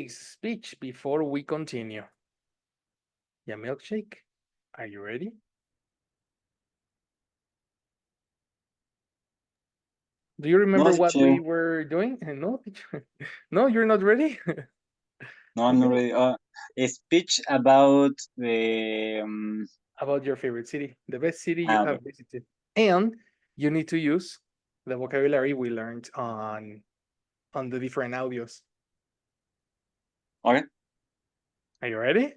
speech before we continue. Yeah, milkshake. Are you ready? Do you No, remember what teacher. we were doing? No, no, you're not ready. No, I'm not Okay. ready. A speech about the. About your favorite city, the best city you Okay. have visited, and you need to use the vocabulary we learned on the different audios. Okay. Are you ready?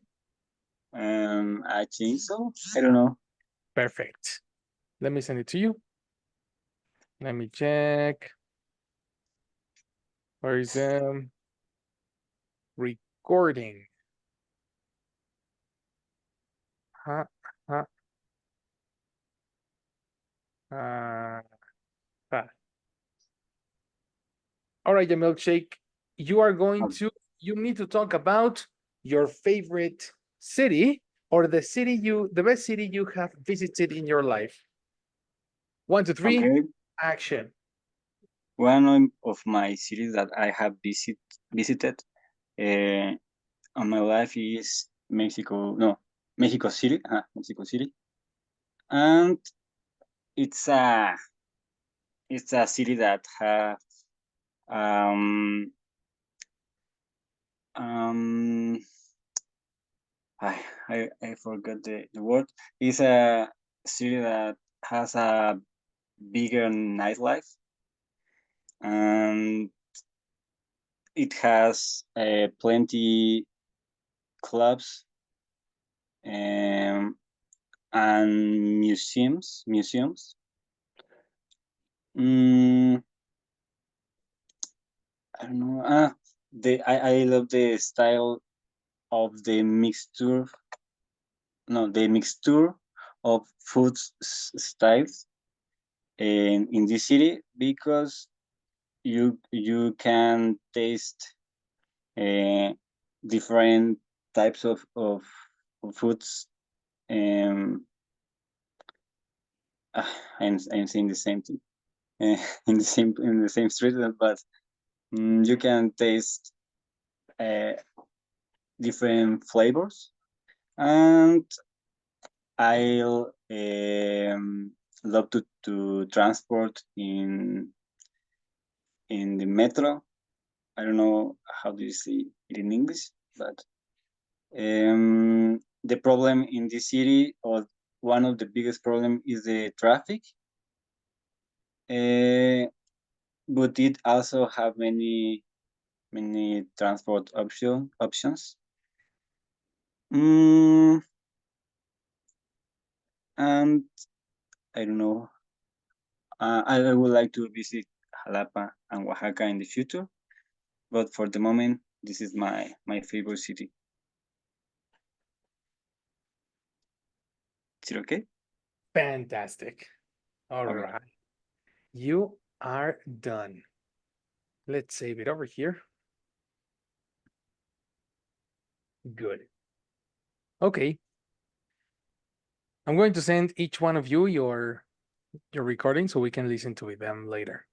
I think so. I don't know. Perfect. Let me send it to you. Let me check. Where is the recording? Ha, ha, ha. All right, the milkshake. You are going Okay. to. You need to talk about your favorite city or the best city you have visited in your life. 1, 2, 3, Okay. action. One of my cities that I have visited uh, on my life is Mexico. No, Mexico City. Mexico City, and it's a it's a city that have um um I forgot the word. It's a city that has a bigger nightlife, and it has plenty clubs, um, and museums. Mm, I don't know. I love the style of the mixture. No, the mixture of food styles in this city, because you can taste uh, different types of foods. Um, I'm saying the same thing in the same street, but you can taste uh, different flavors, and I'll love to transport in the metro. I don't know how do you say it in English, but the problem in this city, or one of the biggest problem, is the traffic. Uh, but it also have many transport options. Mm, and I don't know. I would like to visit Jalapa and Oaxaca in the future, but for the moment, this is my favorite city. Is it okay? Fantastic. All Okay. right. You are done. Let's save it over here. Good. Okay. I'm going to send each one of you your recording so we can listen to them later.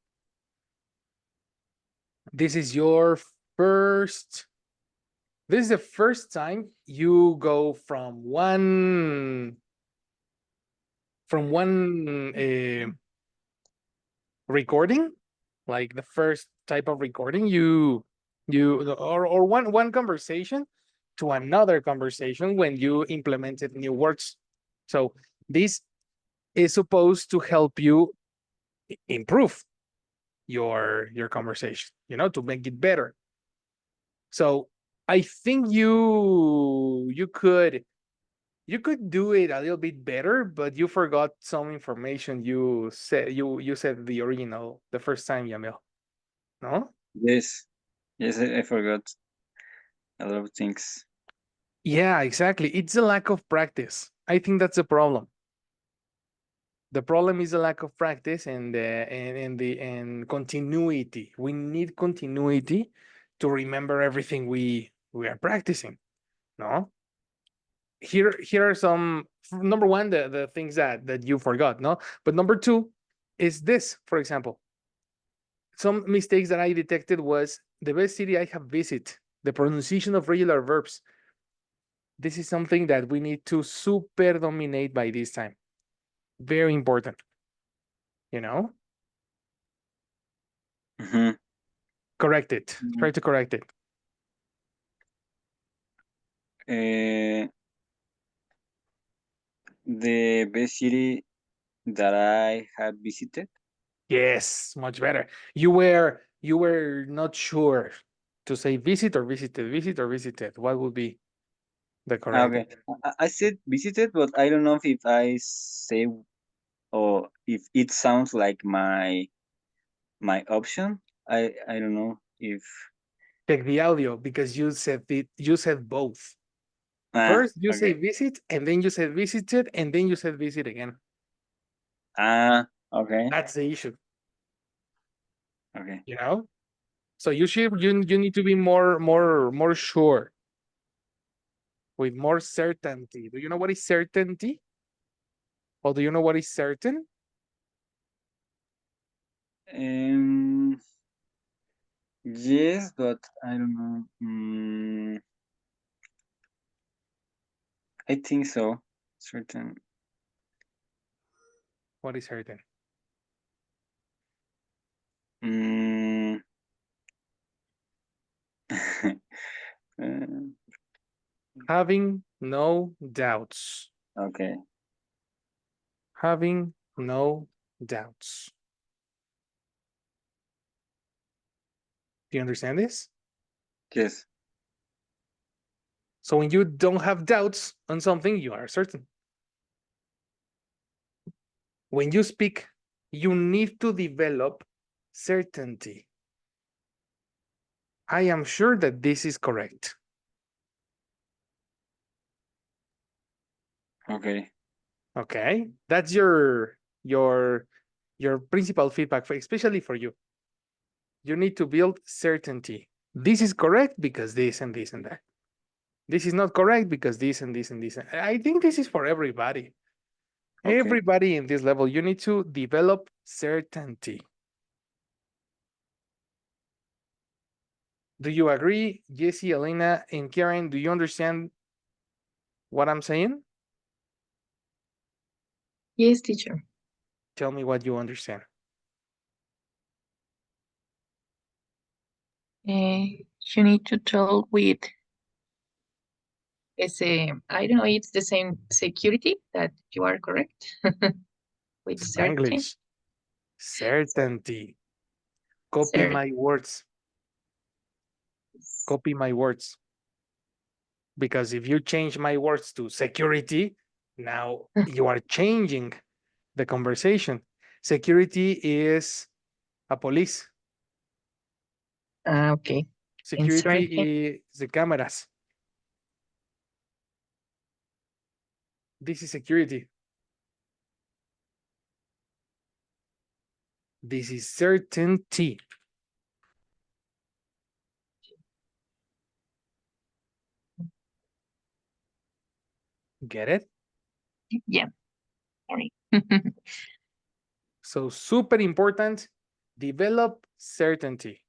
This is your first this is the first time you go from one recording, like the first type of recording or one conversation to another conversation when you implemented new words. So this is supposed to help you improve your conversation, to make it better. So I think you could do it a little bit better, but you forgot some information you said the original the first time, Yamil. No? Yes. Yes, I forgot a lot of things. Yeah, exactly. It's a lack of practice. I think that's the problem. The problem is a lack of practice and continuity. We need continuity to remember everything we are practicing. No? Here are some. Number one, the things that you forgot, no? But number two is this, for example. Some mistakes that I detected was the best city I have visited. the pronunciation of regular verbs. This is something that we need to super dominate by this time. Very important. You know? Mhm. Correct it. Try to correct it. Uh, the best city that I have visited. Yes, much better. You were not sure to say visit or visited, visit or visited. What would be the correct Okay, one? I said visited, but I don't know if I say or if it sounds like my option. I don't know if Check the audio because you said both. First you say okay visit and then you said visited and then you said visit again. okay That's the issue, okay you know? So you need to be more sure with more certainty. Do you know what is certainty? Or do you know what is certain? um yes, but I don't know. I think so. Certain. What is certain? Mm, uh, Having no doubts. okay. Having no doubts. Do you understand this? Yes. So when you don't have doubts on something, you are certain. When you speak, you need to develop certainty. I am sure that this is correct. Okay. Okay? That's your principal feedback, especially for you. You need to build certainty. This is correct because this and this and that. This is not correct because this and this and this. I think this is for everybody. Okay. Everybody in this level, you need to develop certainty. Do you agree, Jesse, Elena, and Karen? Do you understand what I'm saying? Yes, teacher. Tell me what you understand. You need to tell with I don't know, it's the same security that you are correct with certain. Spanglish. Certainty. Copy Certain. my words. Copy my words. Because if you change my words to security, now you are changing the conversation. Security is a police. Okay. And Security certain. is the cameras. This is security. This is certainty. Get it? Yeah. Sorry. So super important, develop certainty.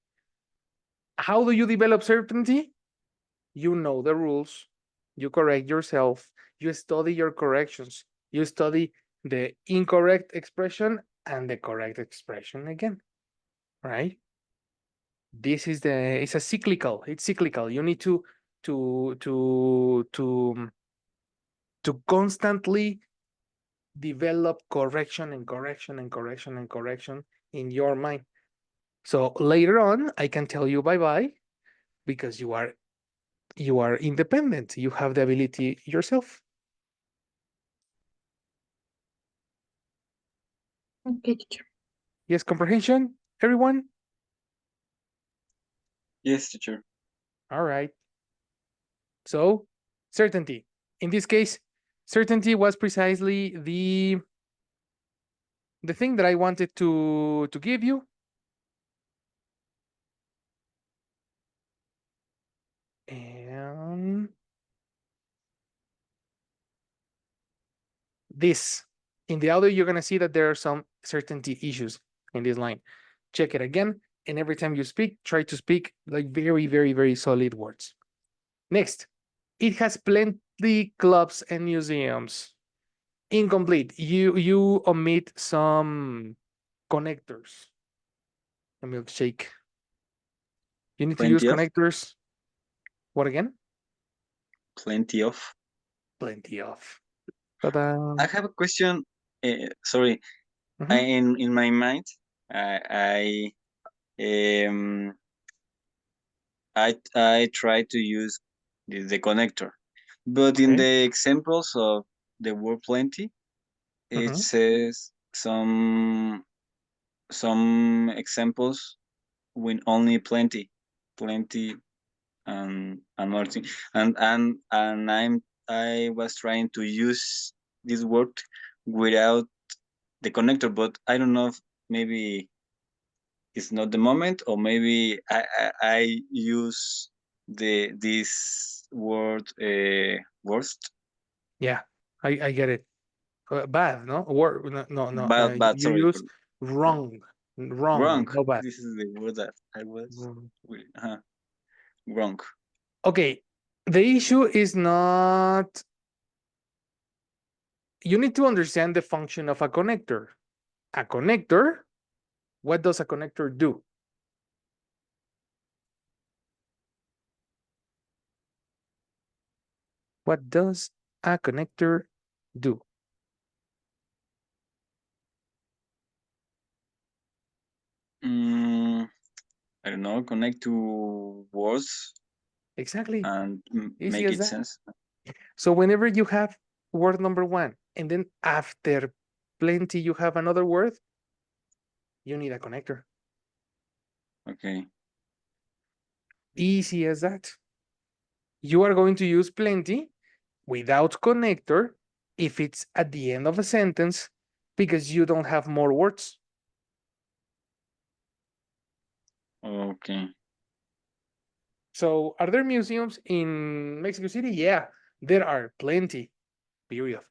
How do you develop certainty? You know the rules, you correct yourself, you study your corrections, you study the incorrect expression and the correct expression again, right? This is it's cyclical. You need to to to to constantly develop correction and correction and correction and correction in your mind. So later on, I can tell you bye bye because you are independent. You have the ability yourself. Okay, teacher. Yes, comprehension, everyone. Yes, teacher. All right. So certainty. In this case, certainty was precisely the thing that I wanted to give you. And this in the audio, you're gonna see that there are some certainty issues in this line. Check it again. And every time you speak, try to speak like very, very, very solid words. Next, it has plenty clubs and museums. Incomplete. You omit some connectors. A milkshake. You need to use Plenty of. connectors. What again? Plenty of. Plenty of. Ta-da. I have a question. Sorry, Mhm. in my mind, um I try to use the connector, but in Okay. the examples of the word plenty, it Mhm. says some examples with only plenty and more thing. And I was trying to use this word without the connector, but I don't know if maybe it's not the moment, or maybe I use this word worst. Yeah, I get it. Bad, no? Or no. But You sorry for use wrong, wrong. wrong, no bad. This is the word that I was Wrong. wrong. Okay, the issue is not. You need to understand the function of a connector. A connector. What does a connector do? What does a connector do? Mm, I don't know. Connect to words Exactly. and Easy make as it that. sense. So whenever you have word number one, and then after plenty you have another word, you need a connector. Okay. Easy as that. You are going to use plenty without connector if it's at the end of a sentence because you don't have more words. Okay. So, are there museums in Mexico City? Yeah, there are plenty. Period.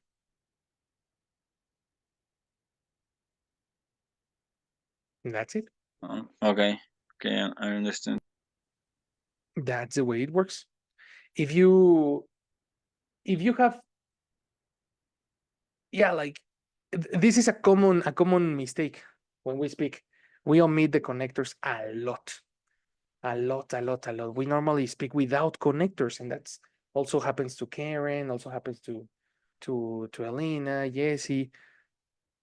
And that's it. Okay. Okay. I understand. That's the way it works. If you have, yeah, like this is a common mistake when we speak. We omit the connectors a lot. A lot, a lot, a lot. We normally speak without connectors, and that's also happens to Karen, also happens to Elena, Jessie.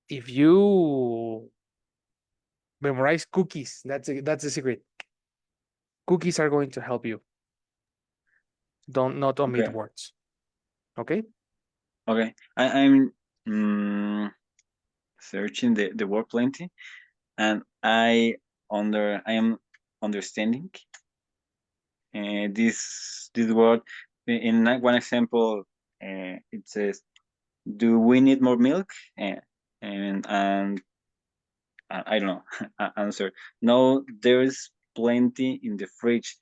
If you memorize cookies, that's the secret. Cookies are going to help you. Don't not omit Okay. words. Okay? Okay. I'm searching the word plenty, and I am understanding this word. In one example, it says, "Do we need more milk?" And I don't know. Answer: No, there's plenty in the fridge.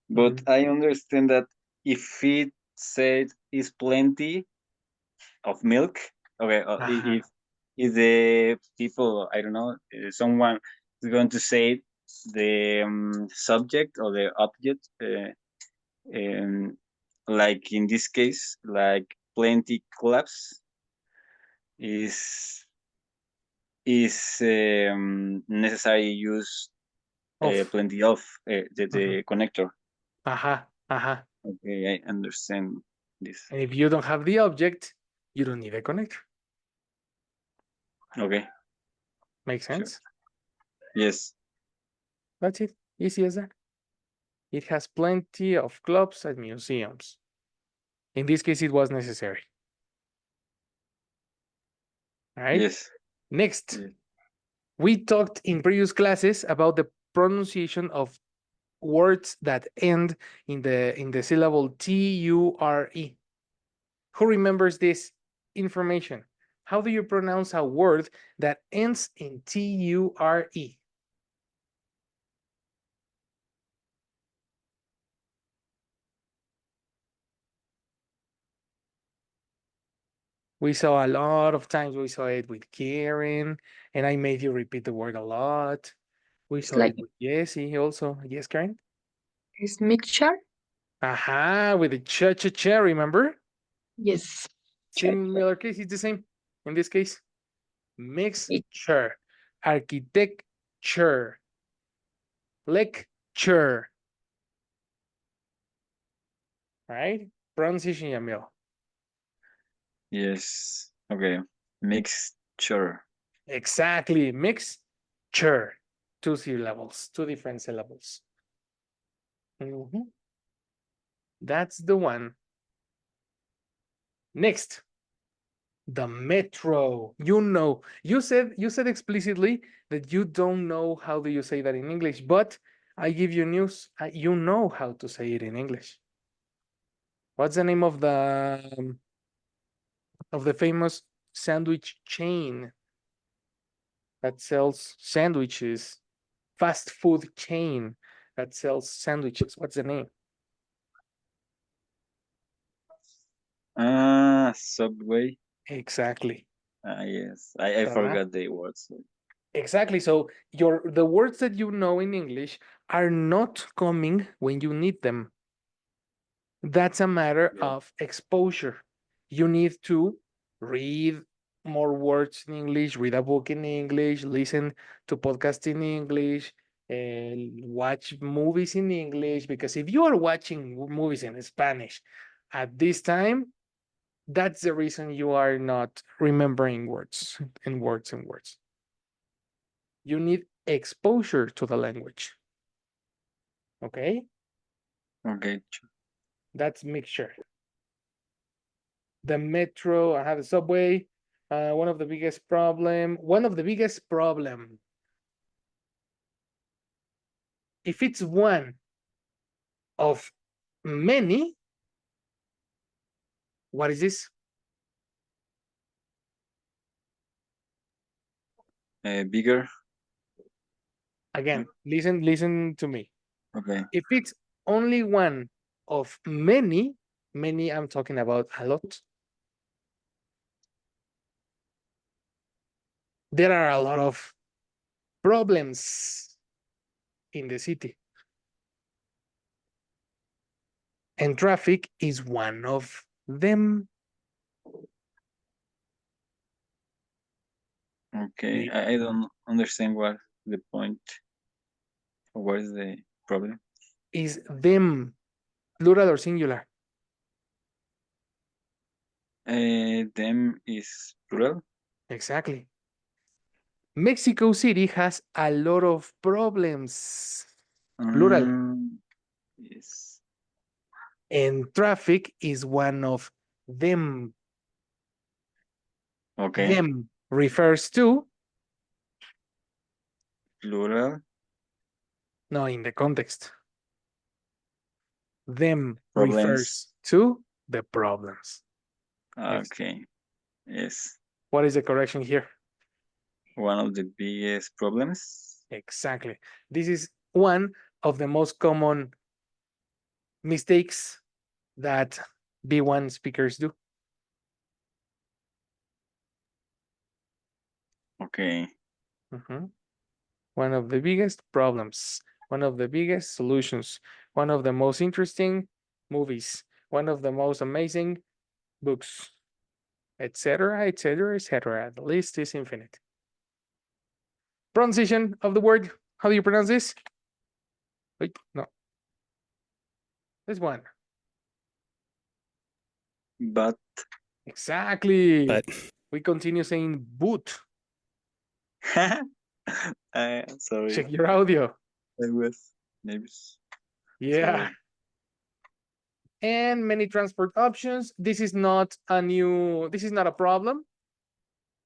But Mhm. I understand that if it said is plenty of milk, okay, Uh-huh. if the people, I don't know, someone is going to say the subject or the object, um, like in this case, like plenty clubs is necessary use Off. plenty of Uh-huh. the connector. Uh-huh. Uh-huh. Okay, I understand this. And if you don't have the object, you don't need a connector. Okay, Make sure. sense? Yes, That's it. Easy as that. It has plenty of clubs and museums. In this case, it was necessary. All right. yes, Next, yes, we talked in previous classes about the pronunciation of words that end in the syllable T-U-R-E. Who remembers this information? How do you pronounce a word that ends in T-U-R-E? We saw a lot of times, we saw it with Karen, and I made you repeat the word a lot. We It's saw like it with Jesse also. Yes, Karen? it's mixture. Aha, with the cha-cha-cha, remember? Yes. Similar case, it's the same. In this case, It- mixture, architecture, lecture. Right? Pronunciation, Yamil. Yes. Okay. Mixture. Exactly. Mixture. Two syllables, two different syllables. Mhm. That's the one. Next, the metro. You said explicitly that you don't know how do you say that in English, but I give you news. You know how to say it in English. What's the name of the famous sandwich chain that sells sandwiches? Fast food chain that sells sandwiches. What's the name? Subway. Exactly. Yes. I Correct. forgot the words. Exactly. So the words that you know in English are not coming when you need them. That's a matter Yeah. of exposure. You need to read more words in English, read a book in English, listen to podcasts in English, and watch movies in English. Because if you are watching movies in Spanish at this time, that's the reason you are not remembering words and words and words. You need exposure to the language. Okay? Okay. That's mixture. The metro, I have the subway. One of the biggest problem. If it's one of many, what is this? Bigger. Again, listen to me. Okay. If it's only one of many, I'm talking about a lot. There are a lot of problems in the city. And traffic is one of them. Okay. I don't understand what the point. What is the problem? Is them plural or singular? Them is plural. Exactly. Mexico City has a lot of problems, plural, Yes. and traffic is one of them. Okay. Them refers to, Plural. no, in the context. Them Problems. refers to the problems. Next. Okay. Yes. What is the correction here? One of the biggest problems. Exactly. This is one of the most common mistakes that B1 speakers do. Okay. One of the biggest problems, one of the biggest solutions, one of the most interesting movies, one of the most amazing books, etc., etc., etc. The list is infinite. Pronunciation of the word. How do you pronounce this? Wait, no. This one. But. Exactly. But We continue saying boot. Sorry. Check your audio. I was nervous. Yeah. Sorry. And many transport options. This is not a problem.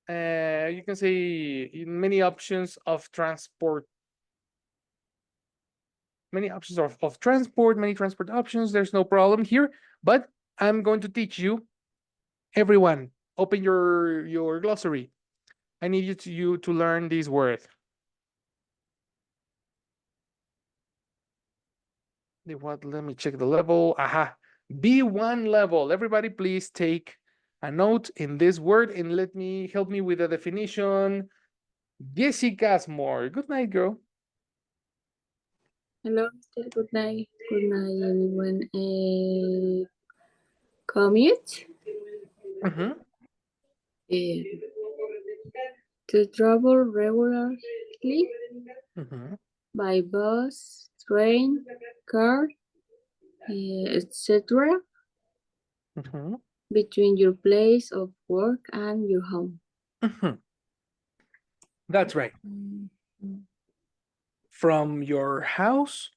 You can say many options of transport, many transport options. There's no problem here, but I'm going to teach you. Everyone, open your glossary. I need you to learn this word. What? Let me check the level. Aha, B1 level. Everybody, please take a note in this word and help me with the definition. Jessica Asmore. Good night, girl. Hello, Mr. Good night. Good night, everyone. Commute. Mm-hmm. Uh, to travel regularly Mm-hmm. by bus, train, car, etc. Mm-hmm. between your place of work and your home. Mm-hmm. That's right. From your house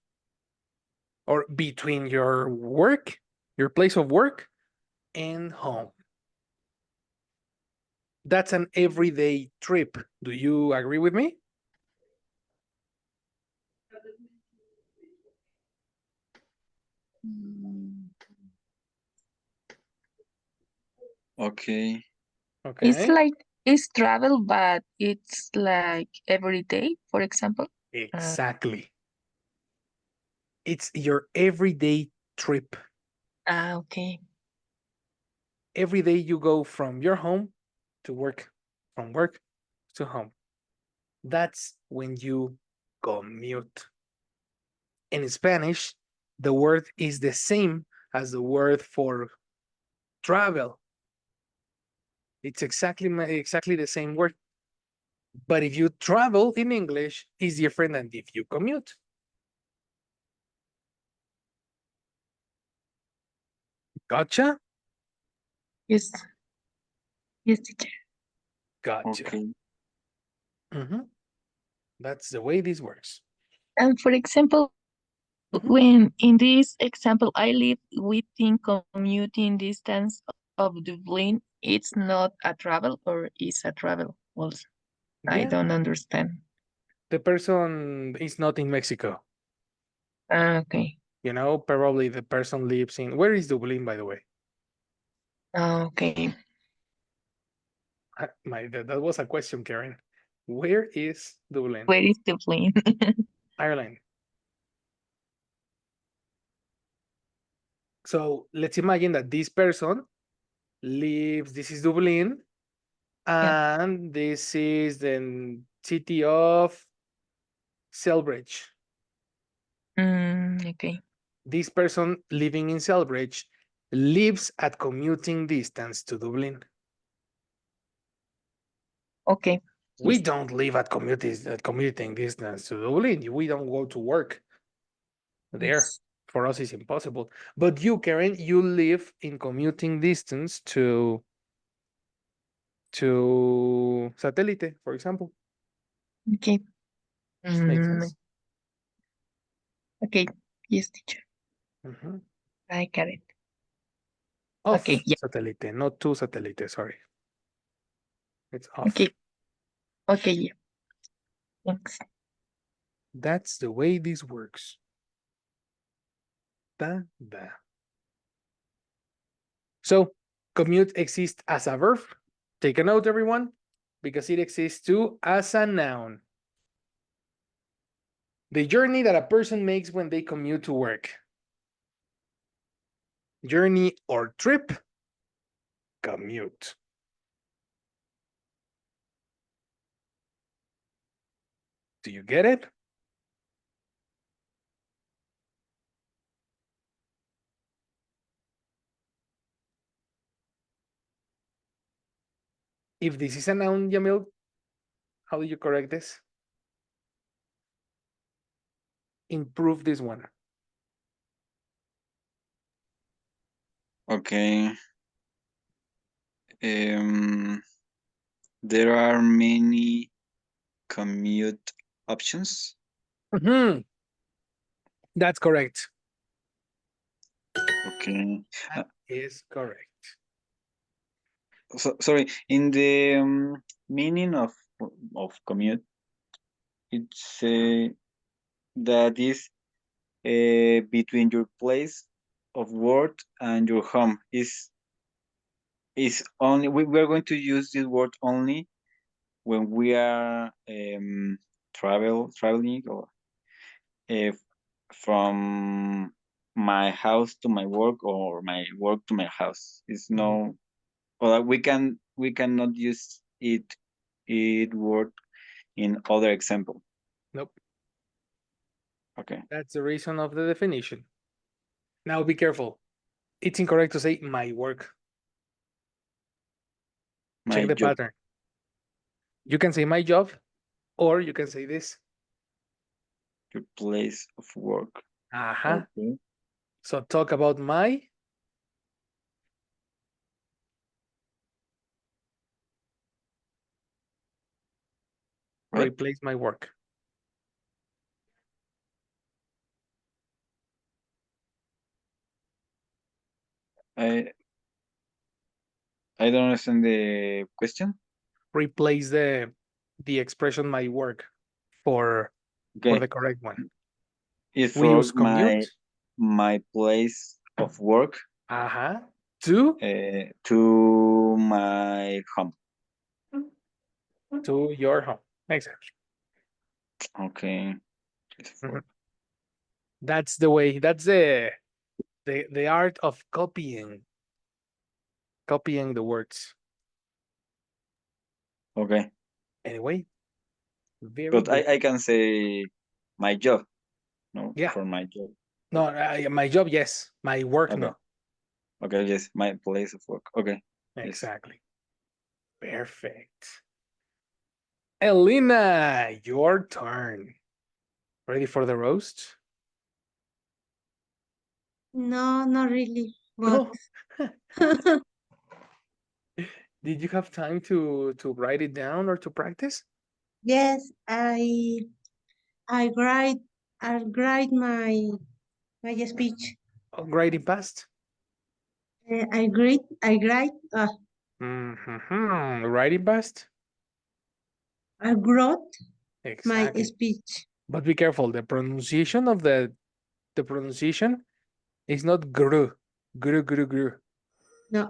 or between your work, your place of work, and home. That's an everyday trip. Do you agree with me? Okay. It's Okay. like it's travel, but it's like every day, for example. Uh, Exactly. It's your everyday trip. okay. Every day you go from your home to work, from work to home. That's when you commute. In Spanish, the word is the same as the word for travel. It's exactly the same word. But if you travel in English, it's different than if you commute. Gotcha? Yes. Yes, teacher. Gotcha. Okay. Mhm. That's the way this works. And for example, Mhm. when in this example I live within commuting distance of Dublin, it's not a travel or is a travel also. I Yeah, don't understand. the person is not in Mexico. Okay. You know, probably the person lives in. Where is Dublin, by the way? Okay. That was a question, Karen. Where is Dublin? Where is Dublin? Ireland. So let's imagine that this person lives. This is Dublin, Yeah. and this is the city of Selbridge. Okay. This person living in Selbridge lives at commuting distance to Dublin. Okay. We Yes. don't live at commuting distance to Dublin. We don't go to work there. Yes. For us, it's impossible. But you, Karen, you live in commuting distance to Satellite, for example. Okay. Makes Mm, sense. okay. Yes, teacher. Mhm. I got it. Okay. Off Yeah. Satellite, not to Satellite. Sorry, it's off. Okay. Okay. Yeah. Thanks. That's the way this works. Da, da. So commute exists as a verb. Take a note, everyone, because it exists too as a noun. The journey that a person makes when they commute to work. Journey or trip, commute. Do you get it? If this is a noun, Yamil, how do you correct this? Improve this one. Okay. There are many commute options. Mhm. That's correct. Okay. That is correct. Sorry. In the meaning of commute, it's that is between your place of work and your home. Is only we are going to use this word only when we are traveling or if from my house to my work or my work to my house. It's Mhm. no, or we cannot use it word in other example. Nope. Okay. That's the reason of the definition. Now be careful. It's incorrect to say my work. My Check the job. pattern. You can say my job, or you can say this. Your place of work. Uh-huh. Okay. So talk about my Right. replace my work. I don't understand the question. Replace the expression my work for Okay. the correct one. It's We for use commute. my place of work Uh-huh. to my home. To your home. Exactly. Okay. It's for Mhm. That's the way. That's the art of copying. Copying the words. okay. Anyway, very But good. I can say my job. No, Yeah. for my job. No, my job, yes. My work, Okay. no. Okay, yes, my place of work. Okay. Yes. Exactly. Perfect. Elena, your turn. Ready for the roast? No, not really. No. But Did you have time to write it down or to practice? yes, I write my speech. Oh, writing past? I write Writing past? I wrote my Exactly. speech. But be careful. The pronunciation of the pronunciation is not gru. Gru, gru, gru. No,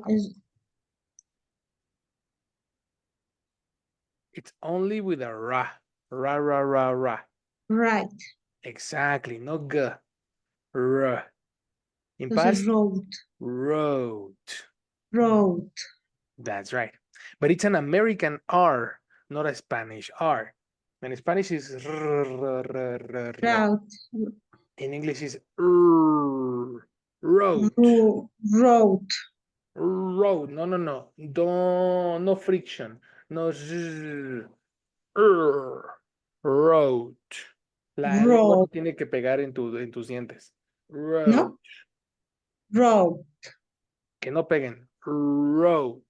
It's only with a ra. Ra, ra, ra, ra. right. Exactly. No g. R. In Entonces past, wrote, wrote. That's right. But it's an American R, not a Spanish R. And Spanish is r, r, r, r, r. wrote, In English is r, wrote. wrote. Road. No, no, no. No friction. No zzz. Road. La lengua no Wrote. tiene que pegar en tus dientes. Road. No, wrote, Que no peguen. Road.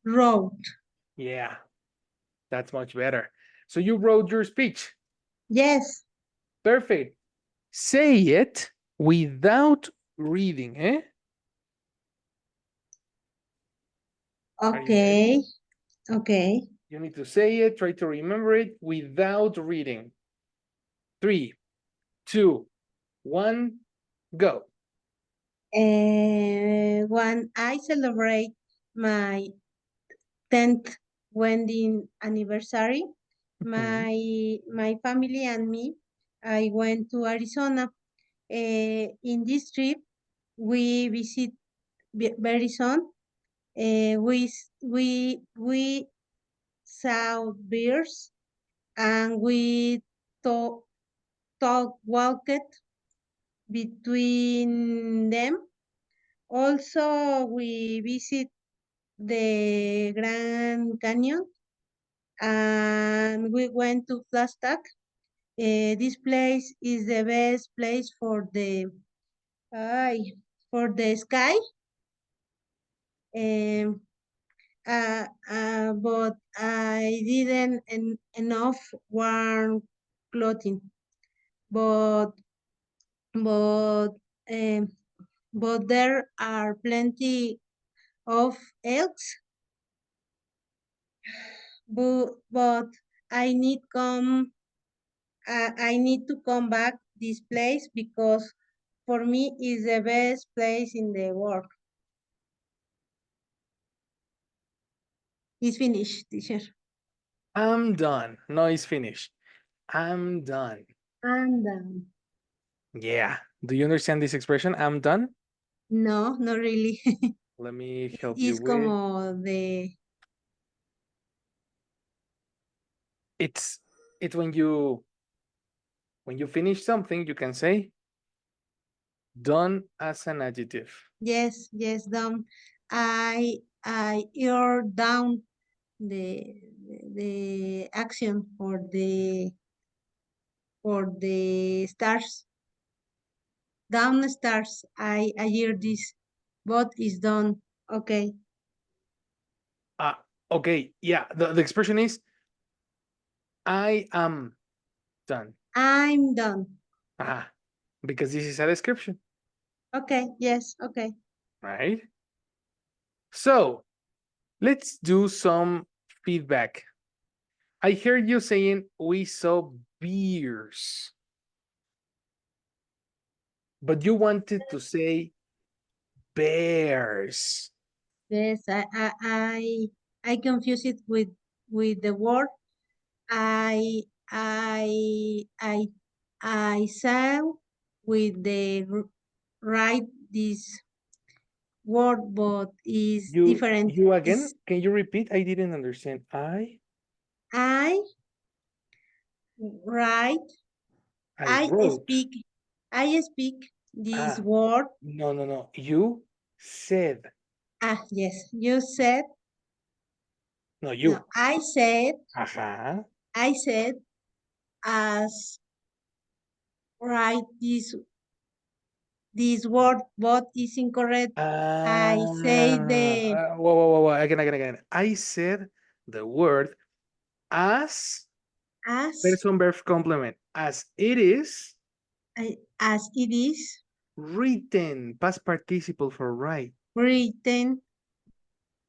wrote. Yeah, that's much better. So you wrote your speech. Yes. Perfect. Say it without reading, eh? Are you ready? Okay. Okay. You need to say it, try to remember it without reading. 3, 2, 1, go. When I celebrate my 10th wedding anniversary, my family and me, I went to Arizona. In this trip, we visit Arizona. We saw bears and we talk walked between them. Also, we visit the Grand Canyon and we went to Flagstaff. This place is the best place for the sky. Um, but I didn't enough warm clothing. But but um, but there are plenty of elks. But I need I need to come back this place because for me is the best place in the world. It's finished, teacher. I'm done. No, it's finished. I'm done. I'm done. Yeah. Do you understand this expression? I'm done. No, not really. Let me help you Es with. como de It's when you When you finish something, you can say done as an adjective. Yes, yes, down. You're down the action for the stars. Down stars. I hear this. What is done? Okay. Okay, yeah, the expression is I am done. I'm done. Because this is a description, Okay, yes, okay. right? So let's do some feedback. I heard you saying we saw beers, but you wanted to say bears. Yes, I confuse it with the word I I saw with the right this word, but is You different. you again? Is Can you repeat? I didn't understand. I write I wrote. I speak this Ah, word. no. You said. Yes, you said No, no. you. I said as write this word, but is incorrect. I say the Whoa. Again. I said the word as as person verb complement. As it is as it is written. Past participle for write. written.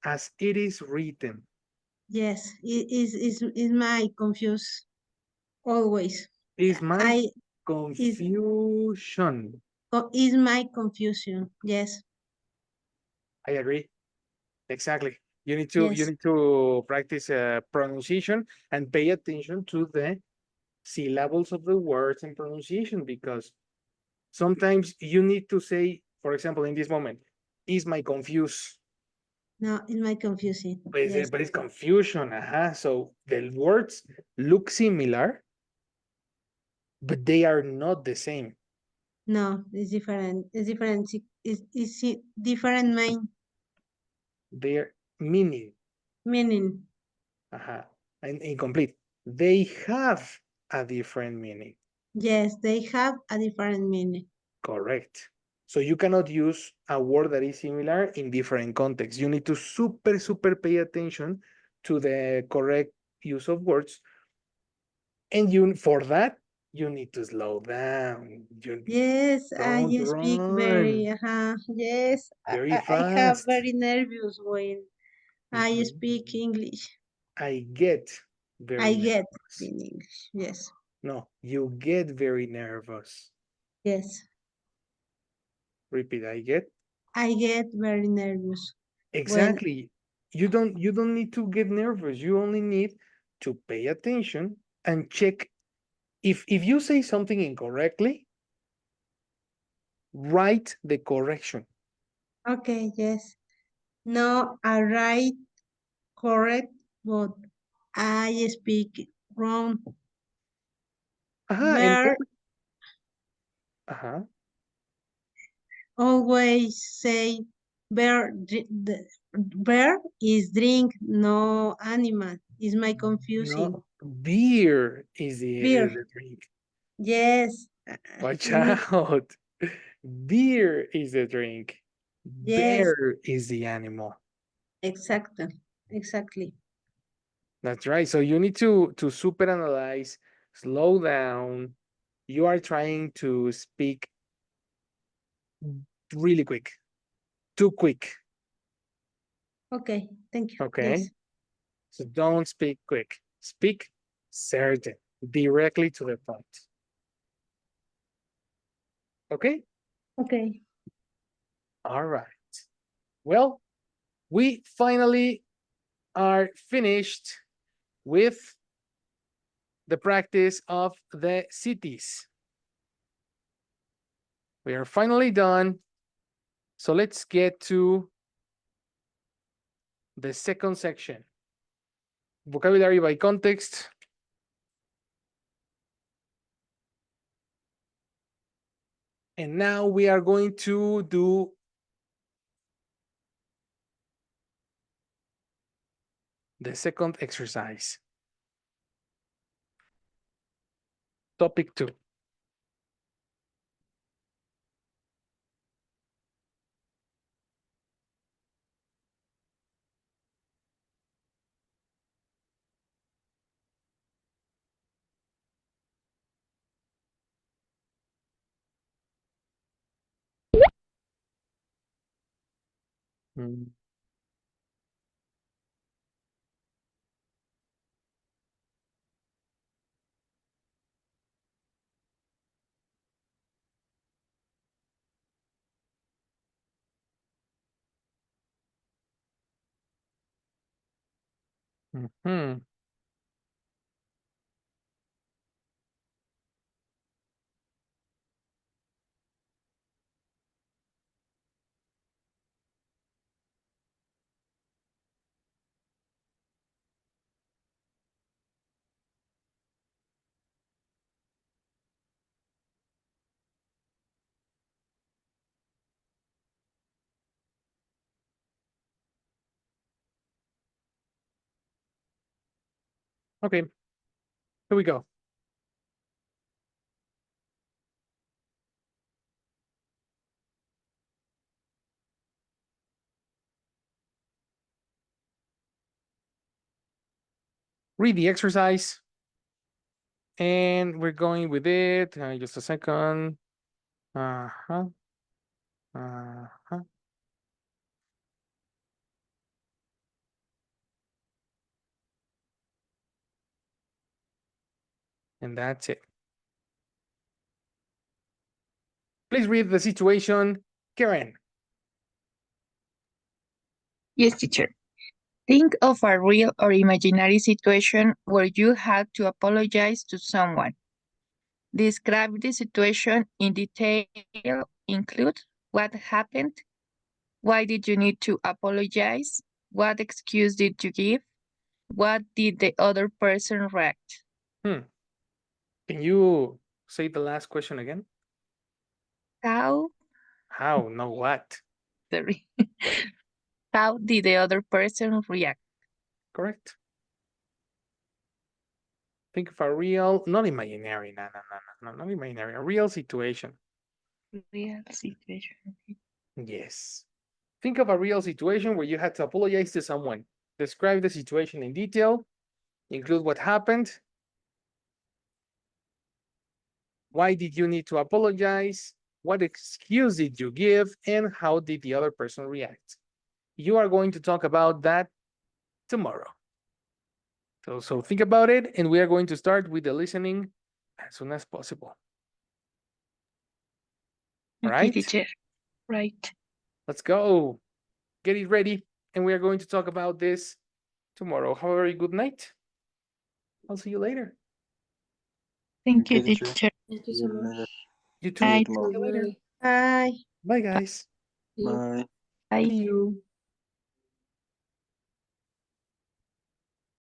As it is written. Yes, it is my confuse always. Is my I confusion. is my confusion. Yes, I agree. Exactly. You yes. need to practice pronunciation and pay attention to the syllables of the words and pronunciation, because sometimes you need to say, for example, in this moment, is my confuse, No, it's my confusing. but Yes. it's confusion. So the words look similar, but they are not the same. No, it's different. It's different. It's different Their meaning, meaning. and incomplete. They have a different meaning. Yes, they have a different meaning. Correct. So you cannot use a word that is similar in different contexts. You need to super pay attention to the correct use of words. And for that, you need to slow down. You Yes, I don't speak run very, yes, very I have fast. very nervous when I speak Mhm. English. I get I very get nervous. in English. Yes, No, you get very nervous. yes, Repeat, I get. I get very nervous when, Exactly. You don't need to get nervous. You only need to pay attention and check. If you say something incorrectly, write the correction. okay, yes. No, I write correct, but I speak wrong. And Bear always say bear, bear is drink, no animal. Is my confusing. no, beer is Beer. the drink. Yes. Watch Is me. out. Beer is the drink. Yes, Bear is the animal. exactly. Exactly. That's right. So you need to super analyze, slow down. You are trying to speak really quick, too quick. Okay, thank you. Okay. Yes. So don't speak quick. Speak certain, directly to the point. Okay. Okay. All right. Well, we finally are finished with the practice of the cities. We are finally done. So let's get to the second section. Vocabulary by context. And now we are going to do the second exercise. Topic 2. Mm. Mhm. Okay, here we go. Read the exercise. And we're going with it. Just a second. Uh-huh. Uh-huh. And that's it. Please read the situation. Karen. Yes, teacher. Think of a real or imaginary situation where you had to apologize to someone. Describe the situation in detail. Include what happened, why did you need to apologize, what excuse did you give, what did the other person react. Can you say the last question again? How, How? No, what? sorry, how did the other person react? Correct. Think of a real, not imaginary, no, not imaginary, a real situation. Real situation. Yes. Think of a real situation where you had to apologize to someone. Describe the situation in detail. Include what happened. Why did you need to apologize? What excuse did you give? And how did the other person react? You are going to talk about that tomorrow. So think about it, and we are going to start with the listening as soon as possible. All Okay, right? teacher. Right. Let's go. Get it ready, and we are going to talk about this tomorrow. Have a very good night. I'll see you later. Thank you, Okay, teacher. teacher. Thank you so See you much. later. You See you too. Bye. tomorrow. See you later. Bye. Bye. Bye, guys. See you. Bye. Bye. See you.